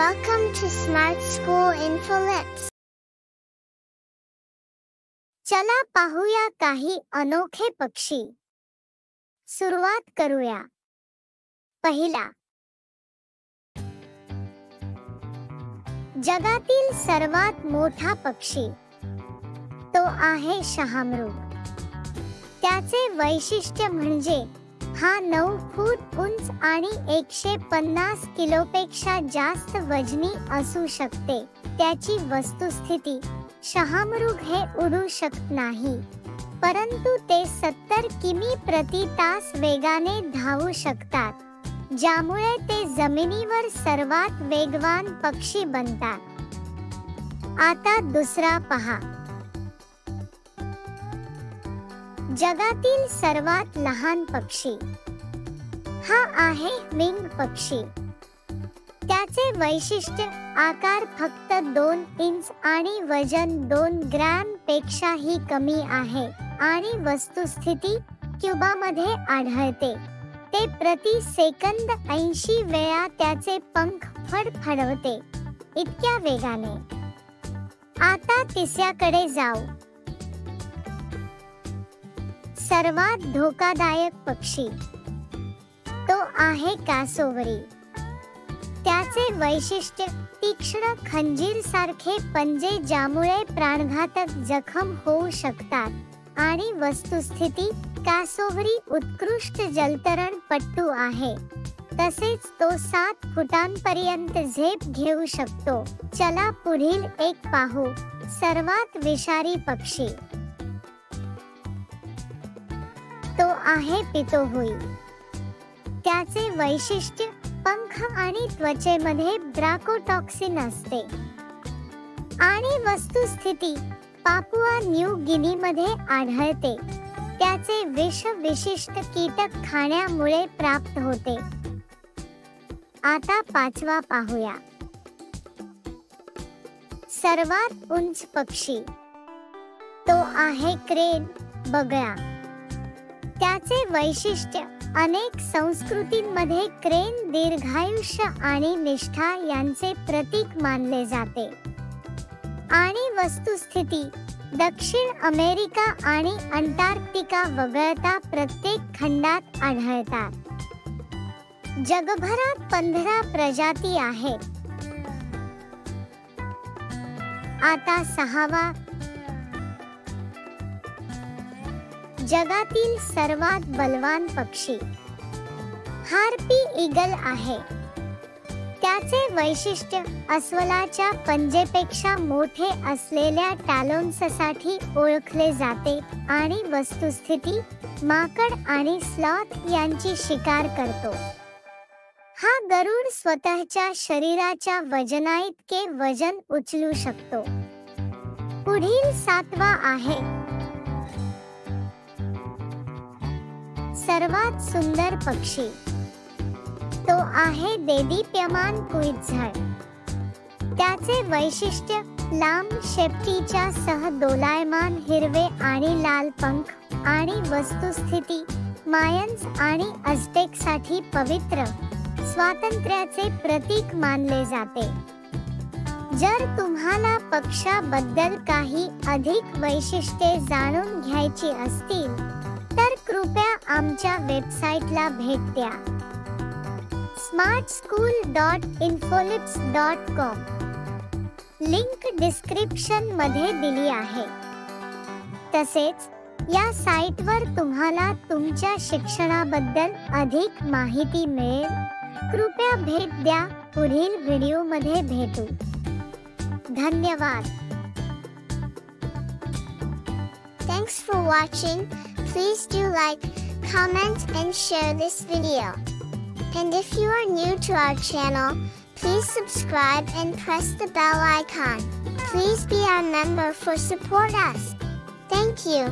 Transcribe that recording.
Welcome to Smart School Infoleps. चला पाहूया काही अनोखे पक्षी. सुरुवात करूया. पहिला, जगातील सर्वात मोठा पक्षी तो आहे शहामृग. त्याचे वैशिष्ट्य म्हणजे हा 9 फूट उंच आणि 150 किलोपेक्षा जास्त वजनी असू शकते. त्याची वस्तुस्थिती, शहामृग हे उडू शकत नाही, परंतु ते 70 किमी प्रति तास वेगाने धावू शकतात, ज्यामुळे ते जमिनीवर सर्वात वेगवान पक्षी बनतात. आता दुसरा पहा. जगातील सर्वात लहान पक्षी हा आहे विंग पक्षी. त्याचे वैशिष्ट्य, आकार फक्त 2 इंच आणि वजन 2 ग्रॅम पेक्षाही कमी आहे आणि वस्तुस्थिती क्युबामध्ये आढळते. ते प्रति सेकंद 80 वेळा त्याचे पंख फडफडवते, इतक्या वेगाने. आता तिसऱ्याकडे जाऊ. सर्वात धोकादायक पक्षी तो आहे कासोवरी. त्याचे वैशिष्ट्य, तीक्ष्ण खंजीरसारखे पंजे ज्यामुळे प्राणघातक जखम होऊ शकतात आणि वस्तुस्थिती, कासोवरी उत्कृष्ट जलतरणपटू आहे. तसेच तो 7 फुटांपर्यंत झेप घेऊ शकतो. चला पुढील एक पाहू. सर्वात विषारी पक्षी तो आहे पितोहुई. त्याचे वैशिष्ट्य, पंख आणि त्वचेमध्ये ब्राकोटॉक्सिन असते आणि वस्तुस्थिती, पापुआ न्यू गिनीमध्ये आढळते. त्याचे विष विशिष्ट कीटक खाण्यामुळे प्राप्त होते. आता पाचवा पाहूया. सर्वात उंच पक्षी तो आहे क्रेन, बगळा. त्याचे वैशिष्ट्य, अनेक संस्कृतींमध्ये क्रेन दीर्घायुष्य आणि निष्ठा यांचे प्रतीक मानले जाते आणि वस्तुस्थिती, दक्षिण अमेरिका आणि अंटार्क्टिका वगळता प्रत्येक खंडात आढळतात. जगभरात 15 प्रजाती आहेत. आता सहावा. जगातील सर्वात बलवान पक्षी हार्पी ईगल आहे. त्याचे वैशिष्ट्य, अस्वलाच्या पंजेपेक्षा मोठे असलेल्या टॅलोन्ससाठी ओळखले जाते आणि वस्तुस्थिती, माकड आणि स्लॉथ यांची शिकार करतो. हा गरुड स्वतःच्या शरीराच्या वजनाइतके वजन उचलू शकतो. पुढील 7वा आहे. सर्वात सुंदर पक्षी तो आहे देदीप्यमान कुईझड. त्याचे वैशिष्ट्य, लांब शेपटीच्या सह दोलायमान हिरवे आणि लाल पंख आणि वस्तुस्थिती, मायन्स आणि अझटेकसाठी पवित्र, स्वातंत्र्याचे प्रतीक मानले जाते. जर तुम्हाला पक्ष्याबद्दल काही अधिक वैशिष्ट्ये जाणून घ्यायची असतील तर कृपया आमच्या वेबसाईटला भेट द्या. smartschool.infoleps.com. लिंक डिस्क्रिप्शन मध्ये दिली आहे. तसेच या साईटवर तुम्हाला तुमच्या शिक्षणाबद्दल अधिक माहिती मिळेल. कृपया भेट द्या. पुढील व्हिडिओमध्ये भेटू. धन्यवाद. Thanks for watching. Please do like, comment and share this video. And if you are new to our channel, please subscribe and press the bell icon. Please be our member for support us. Thank you.